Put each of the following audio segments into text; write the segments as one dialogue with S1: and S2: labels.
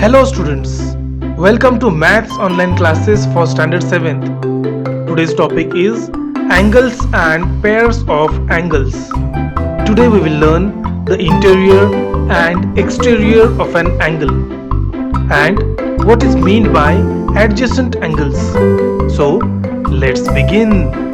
S1: Hello students, welcome to Maths online classes for standard 7th. Today's topic is angles and pairs of angles. Today we will learn the interior and exterior of an angle and what is meant by adjacent angles. So let's begin.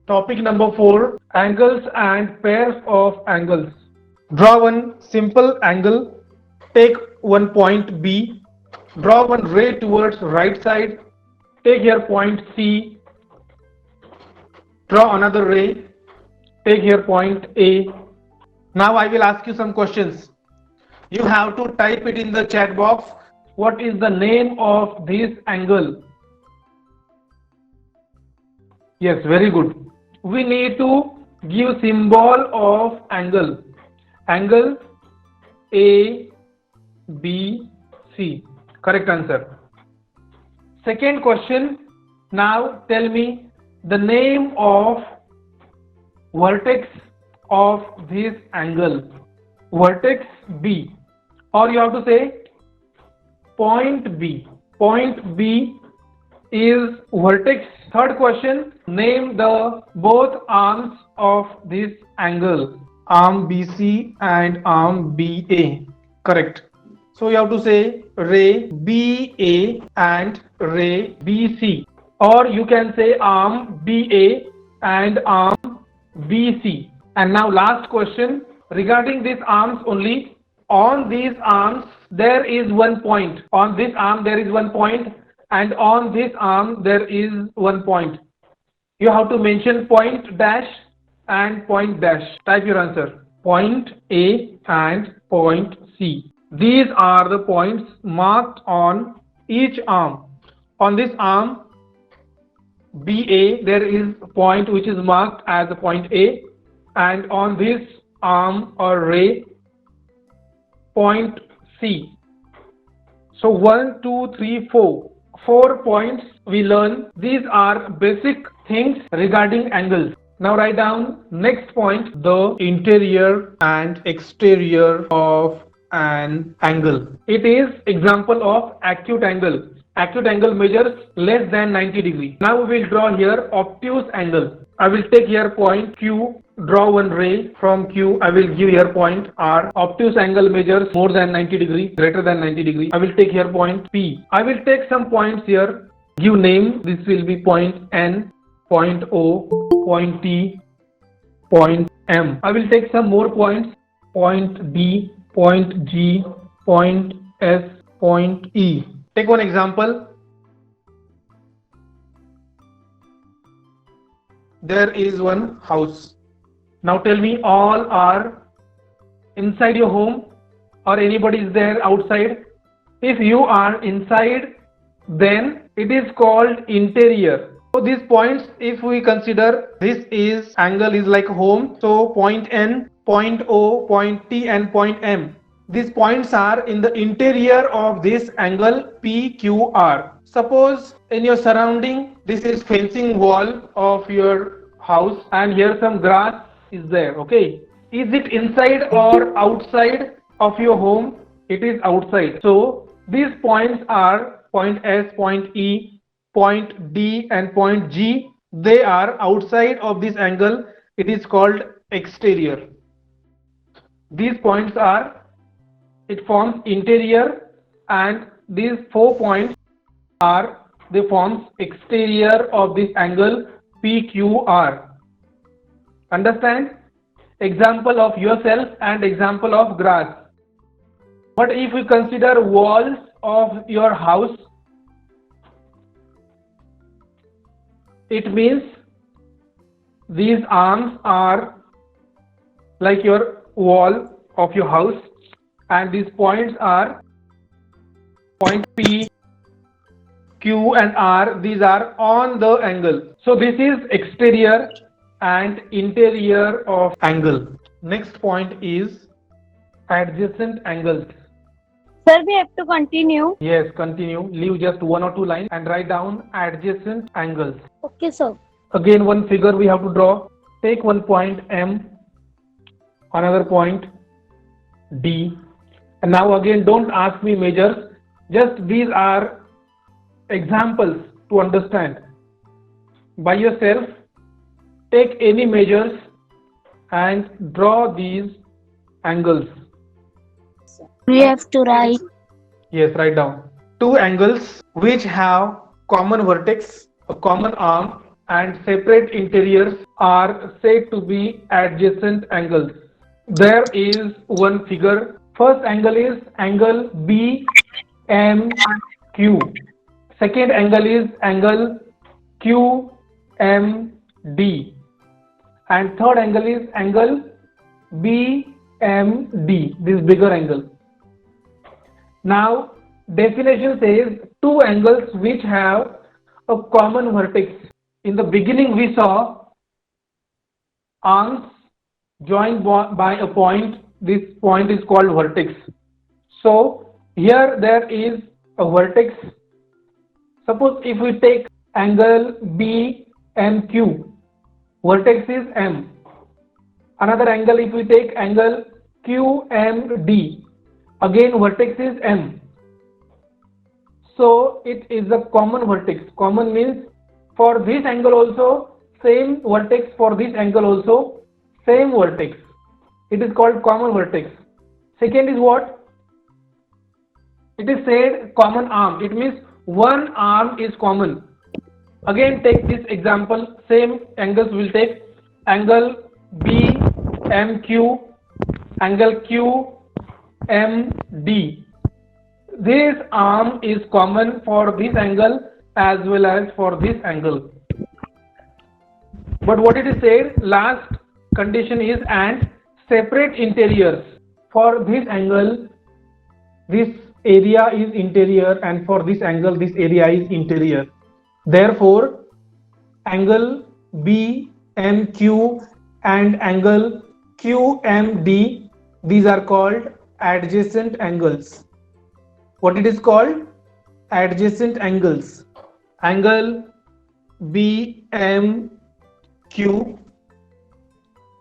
S1: Topic number 4, angles and pairs of angles. Draw one simple angle, take one point B, draw one ray towards right side, take here point C, draw another ray, take here point A. Now I will ask you some questions. You have to type it in the chat box. What is the name of this angle? Yes, very good. We need to give symbol of angle. Angle A, B, C. Correct answer. Second question. Now tell me the name of vertex of this angle. Vertex B. Or you have to say point B. Point B is vertex. Third question, name the both arms of this angle, arm BC and arm BA. Correct. So you have to say ray BA and ray BC, or you can say arm BA and arm BC. And now last question regarding these arms only. On these arms there is one point. On this arm there is one point. And on this arm there is one point. You have to mention point dash and point dash. Type your answer. Point A and point C. These are the points marked on each arm. On this arm BA there is a point which is marked as a point A, and on this arm or ray point C. So 1, 2, 3, 4. 4 points we learn. These are basic things regarding angles. Now write down next point, the interior and exterior of an angle. It is example of acute angle. Acute angle measures less than 90 degree. Now we will draw here obtuse angle. I will take here point Q, draw one ray from Q. I will give here point R. Obtuse angle measures more than 90 degree, greater than 90 degree. I will take here point P. I will take some points here. Give name. This will be point N, point O, point T, point M. I will take some more points. Point D, point G, point S, point E. Take one example. There is one house. Now tell me, all are inside your home or anybody is there outside? If you are inside, then it is called interior. So these points, if we consider this is angle is like home, so point N, point O, point T and point M. These points are in the interior of this angle PQR. Suppose in your surrounding, this is fencing wall of your house and here some grass is there. Okay, is it inside or outside of your home? It is outside. So these points are point S, point E, point D and point G. They are outside of this angle. It is called exterior. These points are, it forms interior, and these 4 points are, they forms exterior of this angle PQR. Understand? Example of yourself and example of grass. But if we consider walls of your house, it means these arms are like your wall of your house, and these points are point P, Q and R. These are on the angle. So this is exterior and interior of angle. Next point is adjacent angles.
S2: Sir, we have to continue.
S1: Yes, continue. Leave just one or two lines and write down adjacent angles.
S2: Okay, sir.
S1: Again, one figure we have to draw. Take one point M, another point D. And now again, don't ask me measures. Just these are examples to understand. By yourself, take any measures and draw these angles.
S2: We have to write.
S1: Yes, write down. Two angles which have common vertex, a common arm, and separate interiors are said to be adjacent angles. There is one figure. First angle is angle BMQ. Second angle is angle QMD. And third angle is angle BMD, this bigger angle. Now, definition says two angles which have a common vertex. In the beginning, we saw arms joined by a point. This point is called vertex. So, here there is a vertex. Suppose if we take angle BMQ, vertex is M. Another angle, if we take angle QMD, again vertex is M. So it is a common vertex. Common means for this angle also same vertex, for this angle also same vertex. It is called common vertex. Second is what? It is said common arm. It means one arm is common. Again take this example, same angles will take angle BMQ, angle QMD. This arm is common for this angle as well as for this angle. But what it is said, last condition is and separate interiors. For this angle, this area is interior, and for this angle, this area is interior. Therefore, angle BMQ and angle QMD, these are called adjacent angles. What it is called? Adjacent angles. Angle BMQ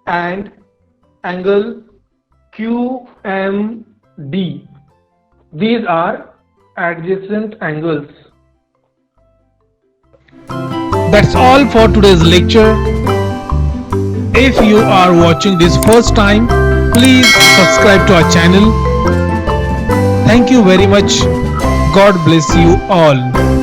S1: and angle QMD. These are adjacent angles.
S3: That's all for today's lecture. If you are watching this first time, please subscribe to our channel. Thank you very much. God bless you all.